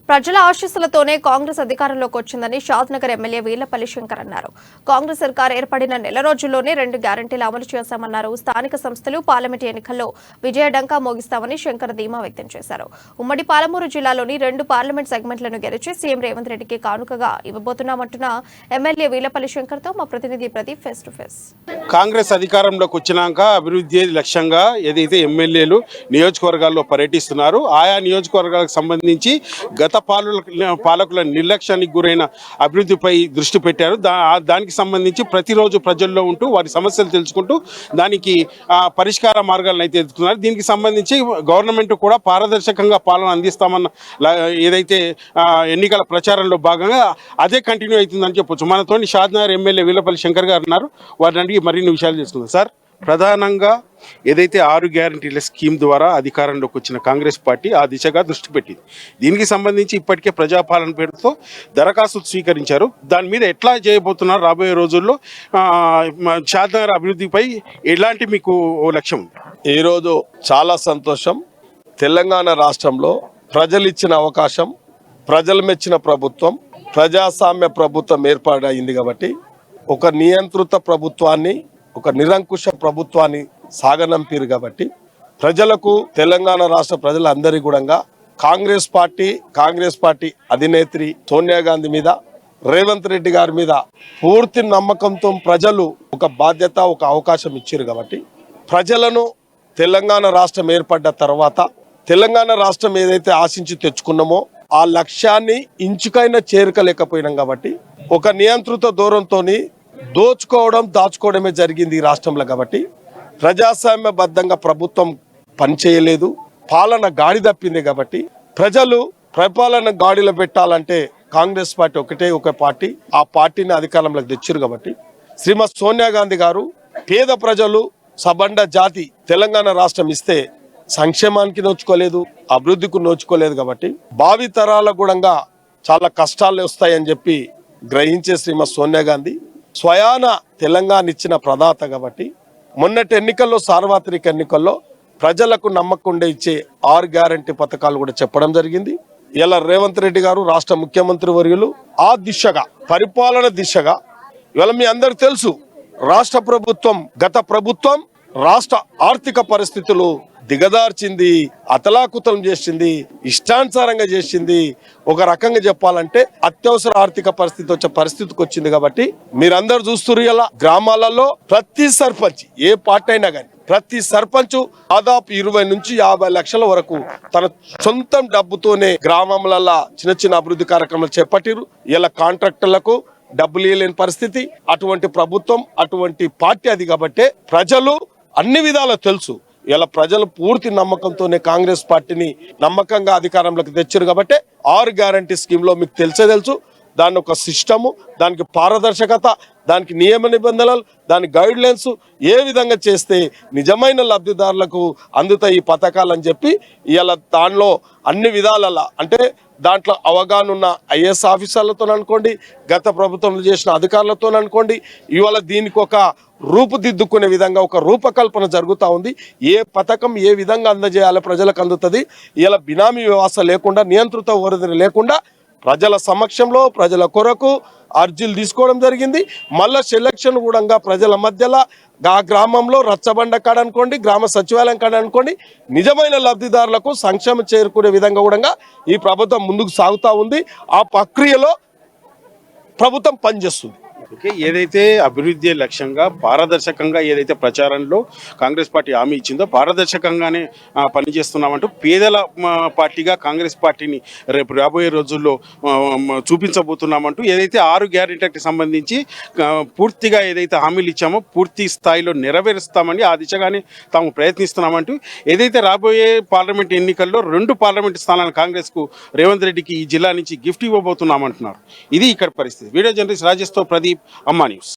ప్రజల ఆశీస్సులతోనే కాంగ్రెస్ అధికారంలోకి వచ్చిందని షాద్నగర్ ఎమ్మెల్యే వీళ్లపల్లి శంకర్ అన్నారు. కాంగ్రెస్ సర్కార్ ఏర్పడిన నెల రోజుల్లోనే 2 గ్యారంటీలు అమలు చేశామన్నారు. స్థానిక సంస్థలు పార్లమెంట్ ఎన్నికల్లో విజయడంకా మోగిస్తామని శంకర్ ధీమా వ్యక్తం చేశారు. ఉమ్మడి పాలమూరు జిల్లాలోని 2 పార్లమెంట్ సెగ్మెంట్లను గెలిచి సీఎం రేవంత్ రెడ్డికి కానుకగా ఇవ్వబోతున్నామంటున్న ఎమ్మెల్యే వీళ్లపల్లి శంకర్ తో మా ప్రతినిధి Pradeep face to face. Congress అధికారంలోకి వచ్చినాక అభివృద్ధి లక్ష్యంగా ఏదైతే ఎమ్మెల్యేలు నియోజకవర్గాల్లో పర్యటిస్తున్నారు, ఆయా నియోజకవర్గాలకు సంబంధించి గత పాలకుల నిర్లక్ష్యానికి గురైన అభివృద్ధిపై దృష్టి పెట్టారు. దానికి సంబంధించి ప్రతిరోజు ప్రజల్లో ఉంటూ వారి సమస్యలు తెలుసుకుంటూ దానికి పరిష్కార మార్గాలను అయితే ఎదుర్కొన్నారు. దీనికి సంబంధించి గవర్నమెంట్ కూడా పారదర్శకంగా పాలన అందిస్తామన్న ఏదైతే ఎన్నికల ప్రచారంలో భాగంగా అదే కంటిన్యూ అవుతుందని చెప్పొచ్చు. మనతో షాద్నగర్ ఎమ్మెల్యే వీళ్లపల్లి శంకర్ గారు ఉన్నారు. వారిని అడిగి మరిన్ని విషయాలు తెలుసుకుందాం. సార్, ప్రధానంగా ఏదైతే 6 గ్యారంటీల స్కీమ్ ద్వారా అధికారంలోకి వచ్చిన కాంగ్రెస్ పార్టీ ఆ దిశగా దృష్టి పెట్టింది. దీనికి సంబంధించి ఇప్పటికే ప్రజాపాలన పేరుతో దరఖాస్తులు స్వీకరించారు. దాని మీద ఎట్లా చేయబోతున్నారు? రాబోయే రోజుల్లో షాద్నగర్ అభివృద్ధిపై ఎలాంటి మీకు లక్ష్యం ఉంది? ఈరోజు చాలా సంతోషం. తెలంగాణ రాష్ట్రంలో ప్రజలు ఇచ్చిన అవకాశం, ప్రజలు మెచ్చిన ప్రభుత్వం, ప్రజాస్వామ్య ప్రభుత్వం ఏర్పాటైంది. కాబట్టి ఒక నియంత్రిత ప్రభుత్వాన్ని, ఒక నిరంకుశ ప్రభుత్వాన్ని సాగనంపారు. కాబట్టి ప్రజలకు, తెలంగాణ రాష్ట్ర ప్రజలందరి కూడా కాంగ్రెస్ పార్టీ అధినేత్రి సోనియా గాంధీ మీద, రేవంత్ రెడ్డి గారి మీద పూర్తి నమ్మకంతో ప్రజలు ఒక బాధ్యత, ఒక అవకాశం ఇచ్చారు. కాబట్టి ప్రజలను తెలంగాణ రాష్ట్రం ఏర్పడ్డ తర్వాత తెలంగాణ రాష్ట్రం ఏదైతే ఆశించి తెచ్చుకున్నామో ఆ లక్ష్యాన్ని ఇంచుకైనా చేరుకలేకపోయినాం. కాబట్టి ఒక నియంత్రిత దూరంతో దోచుకోవడం, దాచుకోవడమే జరిగింది ఈ రాష్ట్రంలో. కాబట్టి ప్రజాస్వామ్యబద్ధంగా ప్రభుత్వం పనిచేయలేదు, పాలన గాడి తప్పింది. కాబట్టి ప్రజలు పరిపాలన గాడిలో పెట్టాలంటే కాంగ్రెస్ పార్టీ ఒక పార్టీ, ఆ పార్టీని అధికారంలోకి తెచ్చారు. కాబట్టి శ్రీమతి సోనియా గాంధీ గారు పేద ప్రజలు, సబండ జాతి తెలంగాణ రాష్ట్రం ఇస్తే సంక్షేమానికి నోచుకోలేదు, అభివృద్ధికి నోచుకోలేదు. కాబట్టి భావి తరాల కూడా చాలా కష్టాలు వస్తాయని చెప్పి గ్రహించే శ్రీమతి సోనియా గాంధీ స్వయాన తెలంగాణ ఇచ్చిన ప్రదాత. కాబట్టి మొన్నటి ఎన్నికల్లో, సార్వత్రిక ఎన్నికల్లో ప్రజలకు నమ్మకం ఉండే ఇచ్చే 6 గ్యారంటీ పథకాలు కూడా చెప్పడం జరిగింది. ఇలా రేవంత్ రెడ్డి గారు రాష్ట్ర ముఖ్యమంత్రి వర్యులు ఆ దిశగా, పరిపాలన దిశగా, ఇవాళ మీ అందరికి తెలుసు రాష్ట్ర ప్రభుత్వం, గత ప్రభుత్వం రాష్ట్ర ఆర్థిక పరిస్థితులు దిగదార్చింది, అతలాకుతలం చేసింది, ఇష్టానుసారంగా చేసింది. ఒక రకంగా చెప్పాలంటే అత్యవసర ఆర్థిక పరిస్థితి వచ్చే పరిస్థితికి వచ్చింది. కాబట్టి మీరందరూ చూస్తున్నారు, ఇలా గ్రామాలలో ప్రతి సర్పంచ్, ఏ పార్టీ అయినా కానీ ప్రతి సర్పంచ్ దాదాపు 20 నుంచి 50 లక్షల వరకు తన సొంతం డబ్బుతోనే గ్రామంలలో చిన్న చిన్న అభివృద్ధి కార్యక్రమాలు చేపట్టారు. ఇలా కాంట్రాక్టర్లకు డబ్బులు ఇవ్వలేని పరిస్థితి. అటువంటి ప్రభుత్వం, అటువంటి పార్టీ అది. కాబట్టి ప్రజలు అన్ని విధాలా తెలుసు. ఇలా ప్రజలు పూర్తి నమ్మకంతోనే కాంగ్రెస్ పార్టీని నమ్మకంగా అధికారంలోకి తెచ్చారు. కాబట్టి 6 గ్యారంటీ స్కీమ్లో మీకు తెలుసు, దాని ఒక సిస్టము, దానికి పారదర్శకత, దానికి నియమ నిబంధనలు, దాని గైడ్ లైన్స్ ఏ విధంగా చేస్తే నిజమైన లబ్ధిదారులకు అందుతాయి ఈ పథకాలు అని చెప్పి ఇలా దానిలో అన్ని విధాలలో, అంటే దాంట్లో అవగాహన ఉన్న ఐఏఎస్ ఆఫీసర్లతో అనుకోండి, గత ప్రభుత్వంలో చేసిన అధికారులతో అనుకోండి, ఇవాళ దీనికి ఒక రూపుదిద్దుకునే విధంగా ఒక రూపకల్పన జరుగుతూ ఉంది. ఏ పథకం ఏ విధంగా అందజేయాలి, ప్రజలకు అందుతుంది. ఇలా బినామీ వ్యవస్థ లేకుండా, నియంత్రిత ఒరదిని లేకుండా ప్రజల సమక్షంలో, ప్రజల కొరకు అర్జీలు తీసుకోవడం జరిగింది. మళ్ళా సెలక్షన్ కూడా ప్రజల మధ్యలో ఆ గ్రామంలో రచ్చబండ కాడ అనుకోండి, గ్రామ సచివాలయం కాడ అనుకోండి, నిజమైన లబ్ధిదారులకు సంక్షేమం చేరుకునే విధంగా కూడా ఈ ప్రభుత్వం ముందుకు సాగుతూ ఉంది. ఆ ప్రక్రియలో ప్రభుత్వం పనిచేస్తుంది. ఓకే, ఏదైతే అభివృద్ధి లక్ష్యంగా పారదర్శకంగా ఏదైతే ప్రచారంలో కాంగ్రెస్ పార్టీ హామీ ఇచ్చిందో పారదర్శకంగానే పనిచేస్తున్నామంటూ పేదల పార్టీగా కాంగ్రెస్ పార్టీని రేపు రాబోయే రోజుల్లో చూపించబోతున్నామంటూ ఏదైతే 6 గ్యారెంటీకి సంబంధించి పూర్తిగా ఏదైతే హామీలు ఇచ్చామో పూర్తి స్థాయిలో నెరవేరుస్తామని ఆ దిశగానే తాము ప్రయత్నిస్తున్నామంటూ ఏదైతే రాబోయే పార్లమెంట్ ఎన్నికల్లో 2 పార్లమెంట్ స్థానాలు కాంగ్రెస్కు రేవంత్ రెడ్డికి ఈ జిల్లా నుంచి గిఫ్ట్ ఇవ్వబోతున్నామంటున్నారు. ఇది ఇక్కడ పరిస్థితి. వీడియో జర్నలిస్ట్ రాజేష్తో ప్రదీప్, అమ్మా న్యూస్.